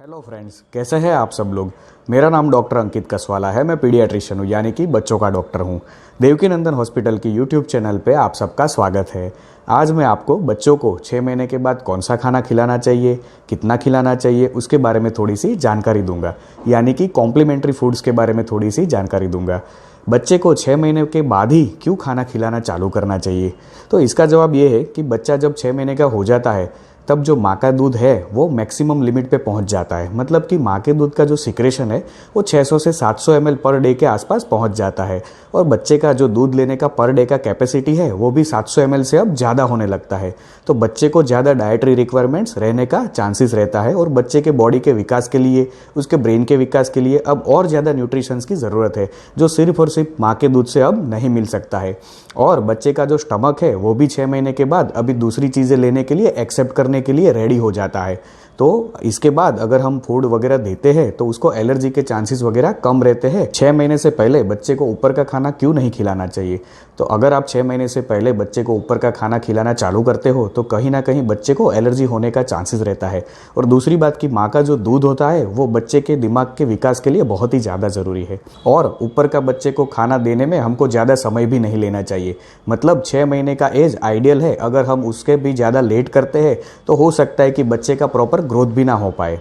Hello friends, कैसे हैं आप सब लोग। मेरा नाम डॉक्टर अंकित कसवाला है। मैं पीडियाट्रिशियन हूँ, यानी कि बच्चों का डॉक्टर हूँ। देवकीनंदन हॉस्पिटल की यूट्यूब चैनल पे आप सबका स्वागत है। आज मैं आपको बच्चों को 6 महीने के बाद कौन सा खाना खिलाना चाहिए, कितना खिलाना चाहिए, उसके बारे में थोड़ी सी जानकारी दूंगा, यानी कि कॉम्प्लीमेंट्री फूड्स के बारे में थोड़ी सी जानकारी दूंगा। बच्चे को 6 महीने के बाद ही क्यों खाना खिलाना चालू करना चाहिए, तो इसका जवाब ये है कि बच्चा जब 6 महीने का हो जाता है तब जो माँ का दूध है वो मैक्सिमम लिमिट पे पहुंच जाता है। मतलब कि माँ के दूध का जो सिक्रेशन है वो 600 से 700 ml पर डे के आसपास पहुंच जाता है, और बच्चे का जो दूध लेने का पर डे का कैपेसिटी है वो भी 700 ml से अब ज़्यादा होने लगता है। तो बच्चे को ज़्यादा डाइटरी रिक्वायरमेंट्स रहने का चांसेस रहता है, और बच्चे के बॉडी के विकास के लिए, उसके ब्रेन के विकास के लिए अब और ज़्यादा न्यूट्रिशंस की ज़रूरत है, जो सिर्फ और सिर्फ माँ के दूध से अब नहीं मिल सकता है। और बच्चे का जो स्टमक है वो भी 6 महीने के बाद अभी दूसरी चीज़ें लेने के लिए, एक्सेप्ट करने के लिए रेडी हो जाता है। तो इसके बाद अगर हम फूड वगैरह देते हैं तो उसको एलर्जी के चांसेस वगैरह कम रहते हैं। 6 महीने से पहले बच्चे को ऊपर का खाना क्यों नहीं खिलाना चाहिए, तो अगर आप 6 महीने से पहले बच्चे को ऊपर का खाना खिलाना चालू करते हो तो कहीं ना कहीं बच्चे को एलर्जी होने का चांसेस रहता है। और दूसरी बात कि माँ का जो दूध होता है वो बच्चे के दिमाग के विकास के लिए बहुत ही ज़्यादा ज़रूरी है, और ऊपर का बच्चे को खाना देने में हमको ज़्यादा समय भी नहीं लेना चाहिए। मतलब 6 महीने का एज आइडियल है। अगर हम उसके भी ज़्यादा लेट करते हैं तो हो सकता है कि बच्चे का प्रॉपर ग्रोथ भी ना हो पाए।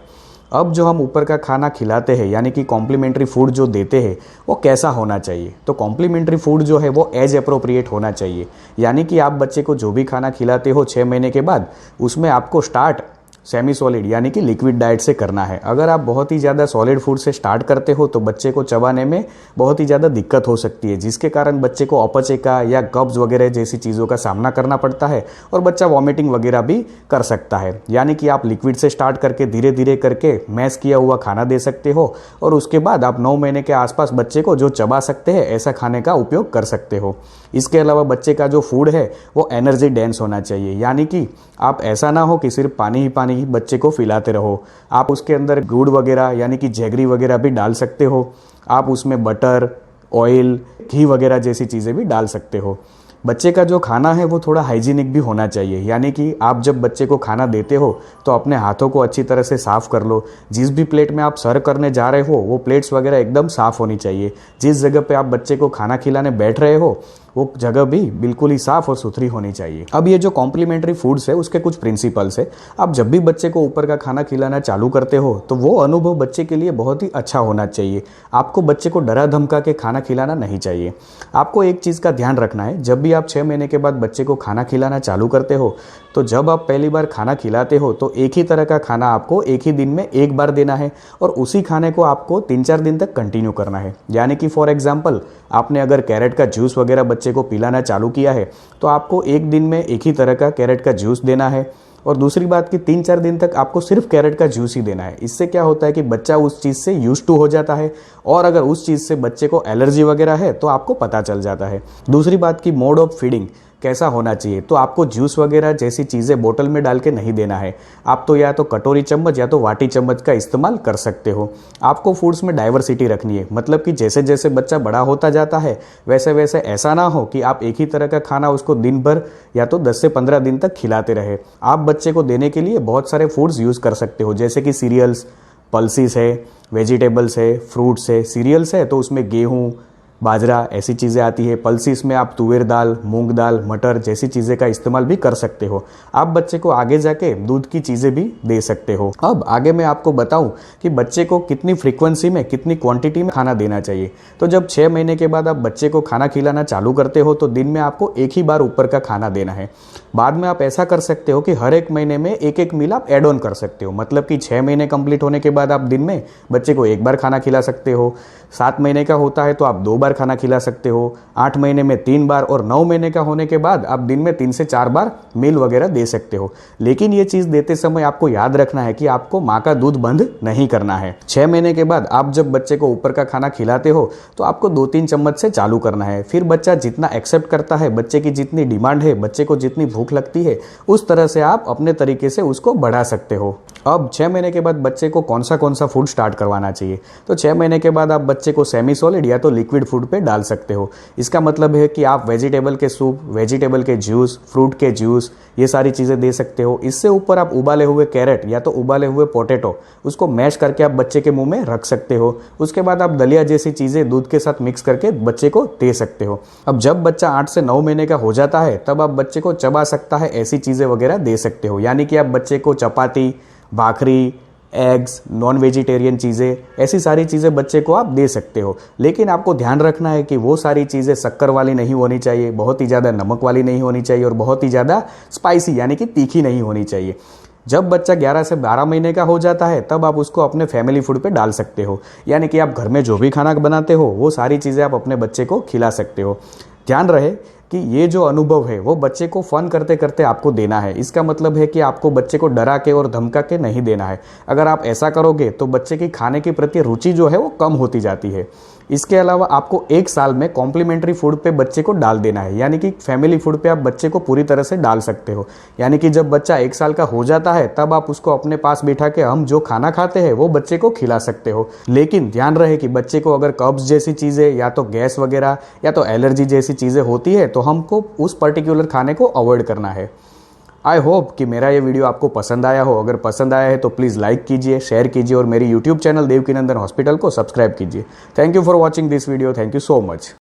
अब जो हम ऊपर का खाना खिलाते हैं, यानी कि कॉम्प्लीमेंट्री फूड जो देते हैं, वो कैसा होना चाहिए, तो कॉम्प्लीमेंट्री फूड जो है वो एज अप्रोप्रिएट होना चाहिए। यानी कि आप बच्चे को जो भी खाना खिलाते हो 6 महीने के बाद, उसमें आपको स्टार्ट सेमी सॉलिड यानी कि लिक्विड डाइट से करना है। अगर आप बहुत ही ज़्यादा सॉलिड फूड से स्टार्ट करते हो तो बच्चे को चबाने में बहुत ही ज़्यादा दिक्कत हो सकती है, जिसके कारण बच्चे को अपचयिका या कब्ज वगैरह जैसी चीज़ों का सामना करना पड़ता है, और बच्चा वॉमिटिंग वगैरह भी कर सकता है। यानी कि आप लिक्विड से स्टार्ट करके धीरे धीरे करके मैश किया हुआ खाना दे सकते हो, और उसके बाद आप 9 महीने के आसपास बच्चे को जो चबा सकते हैं ऐसा खाने का उपयोग कर सकते हो। इसके अलावा बच्चे का जो फूड है वो एनर्जी डेंस होना चाहिए, यानी कि आप ऐसा ना हो कि सिर्फ पानी ही पानी ही बच्चे को पिलाते रहो। आप उसके अंदर गुड़ वगैरह यानी कि जैगरी वगैरह भी डाल सकते हो। आप उसमें बटर, ऑयल, घी वगैरह जैसी चीज़ें भी डाल सकते हो। बच्चे का जो खाना है वो थोड़ा हाइजीनिक भी होना चाहिए, यानी कि आप जब बच्चे को खाना देते हो तो अपने हाथों को अच्छी तरह से साफ़ कर लो। जिस भी प्लेट में आप सर्व करने जा रहे हो वो प्लेट्स वगैरह एकदम साफ़ होनी चाहिए। जिस जगह पे आप बच्चे को खाना खिलाने बैठ रहे हो वो जगह भी बिल्कुल ही साफ़ और सुथरी होनी चाहिए। अब ये जो कॉम्प्लीमेंट्री फूड्स है उसके कुछ प्रिंसिपल्स है। आप जब भी बच्चे को ऊपर का खाना खिलाना चालू करते हो तो वो अनुभव बच्चे के लिए बहुत ही अच्छा होना चाहिए। आपको बच्चे को डरा धमका के खाना खिलाना नहीं चाहिए। आपको एक चीज़ का ध्यान रखना है, जब भी आप 6 महीने के बाद बच्चे को खाना खिलाना चालू करते हो तो जब आप पहली बार खाना खिलाते हो तो एक ही तरह का खाना आपको एक ही दिन में एक बार देना है, और उसी खाने को आपको 3-4 दिन तक कंटिन्यू करना है। यानी कि फॉर एग्जांपल आपने अगर कैरेट का जूस वगैरह बच्चे को पिलाना चालू किया है तो आपको एक दिन में एक ही तरह का कैरेट का जूस देना है, और दूसरी बात कि 3-4 दिन तक आपको सिर्फ कैरेट का जूस ही देना है। इससे क्या होता है कि बच्चा उस चीज़ से यूज्ड टू हो जाता है, और अगर उस चीज़ से बच्चे को एलर्जी वगैरह है तो आपको पता चल जाता है। दूसरी बात कि मोड ऑफ फीडिंग कैसा होना चाहिए, तो आपको जूस वगैरह जैसी चीज़ें बोतल में डाल के नहीं देना है। आप तो या तो कटोरी चम्मच या तो वाटी चम्मच का इस्तेमाल कर सकते हो। आपको फूड्स में डाइवर्सिटी रखनी है, मतलब कि जैसे जैसे बच्चा बड़ा होता जाता है वैसे वैसे ऐसा ना हो कि आप एक ही तरह का खाना उसको दिन भर या तो 10 से 15 दिन तक खिलाते रहे। आप बच्चे को देने के लिए बहुत सारे फूड्स यूज़ कर सकते हो, जैसे कि सीरियल्स, पल्सिस है, वेजिटेबल्स है, फ्रूट्स है। सीरियल्स है तो उसमें गेहूँ, बाजरा ऐसी चीज़ें आती है। पल्सिस में आप तुअर दाल, मूंग दाल, मटर जैसी चीज़ें का इस्तेमाल भी कर सकते हो। आप बच्चे को आगे जाके दूध की चीज़ें भी दे सकते हो। अब आगे मैं आपको बताऊं कि बच्चे को कितनी फ्रीक्वेंसी में, कितनी क्वांटिटी में खाना देना चाहिए। तो जब 6 महीने के बाद आप बच्चे को खाना खिलाना चालू करते हो तो दिन में आपको एक ही बार ऊपर का खाना देना है। बाद में आप ऐसा कर सकते हो कि हर एक महीने में एक एक मील आप एड ऑन कर सकते हो। मतलब कि 6 महीने कंप्लीट होने के बाद आप दिन में बच्चे को एक बार खाना खिला सकते हो। 7 महीने का होता है तो आप 2 बार खाना खिला सकते हो। 8 महीने में 3 बार, और 9 महीने का होने के बाद आप दिन में 3 से 4 बार मील वगैरह दे सकते हो। लेकिन ये चीज़ देते समय आपको याद रखना है कि आपको माँ का दूध बंद नहीं करना है। 6 महीने के बाद आप जब बच्चे को ऊपर का खाना खिलाते हो तो आपको 2-3 चम्मच से चालू करना है। फिर बच्चा जितना एक्सेप्ट करता है, बच्चे की जितनी डिमांड है, बच्चे को जितनी भूख भूख लगती है उस तरह से आप अपने तरीके से उसको बढ़ा सकते हो। अब 6 महीने के बाद बच्चे को कौन सा फूड स्टार्ट करवाना चाहिए, तो 6 महीने के बाद आप बच्चे को सेमी सॉलिड या तो लिक्विड फूड पे डाल सकते हो। इसका मतलब है कि आप वेजिटेबल के सूप, वेजिटेबल के जूस, फ्रूट के जूस, ये सारी चीज़ें दे सकते हो। इससे ऊपर आप उबाले हुए कैरेट या तो उबाले हुए पोटैटो उसको मैश करके आप बच्चे के मुंह में रख सकते हो। उसके बाद आप दलिया जैसी चीज़ें दूध के साथ मिक्स करके बच्चे को दे सकते हो। अब जब बच्चा 8 से 9 महीने का हो जाता है तब आप बच्चे को चबा सकता है ऐसी चीज़ें वगैरह दे सकते हो, यानी कि आप बच्चे को चपाती, भाखरी, एग्स, नॉन वेजिटेरियन चीज़ें, ऐसी सारी चीज़ें बच्चे को आप दे सकते हो। लेकिन आपको ध्यान रखना है कि वो सारी चीज़ें शक्कर वाली नहीं होनी चाहिए, बहुत ही ज़्यादा नमक वाली नहीं होनी चाहिए और बहुत ही ज़्यादा स्पाइसी यानी कि तीखी नहीं होनी चाहिए। जब बच्चा 11 से 12 महीने का हो जाता है तब आप उसको अपने फैमिली फूड पे डाल सकते हो, यानी कि आप घर में जो भी खाना बनाते हो वो सारी चीज़ें आप अपने बच्चे को खिला सकते हो। ध्यान रहे कि ये जो अनुभव है वो बच्चे को फन करते करते आपको देना है। इसका मतलब है कि आपको बच्चे को डरा के और धमका के नहीं देना है। अगर आप ऐसा करोगे तो बच्चे की खाने के प्रति रुचि जो है वो कम होती जाती है। इसके अलावा आपको 1 साल में कॉम्प्लीमेंट्री फूड पे बच्चे को डाल देना है, यानी कि फैमिली फूड पे आप बच्चे को पूरी तरह से डाल सकते हो। यानी कि जब बच्चा 1 साल का हो जाता है तब आप उसको अपने पास बिठा के हम जो खाना खाते हैं वो बच्चे को खिला सकते हो। लेकिन ध्यान रहे कि बच्चे को अगर कब्ज जैसी चीज़ें या तो गैस वगैरह या तो एलर्जी जैसी चीज़ें होती है तो हमको उस पर्टिकुलर खाने को अवॉइड करना है। आई होप कि मेरा ये वीडियो आपको पसंद आया हो। अगर पसंद आया है तो प्लीज़ लाइक कीजिए, शेयर कीजिए और मेरी यूट्यूब चैनल देवकीनंदन हॉस्पिटल को सब्सक्राइब कीजिए। Thank you for watching this video. Thank you so much.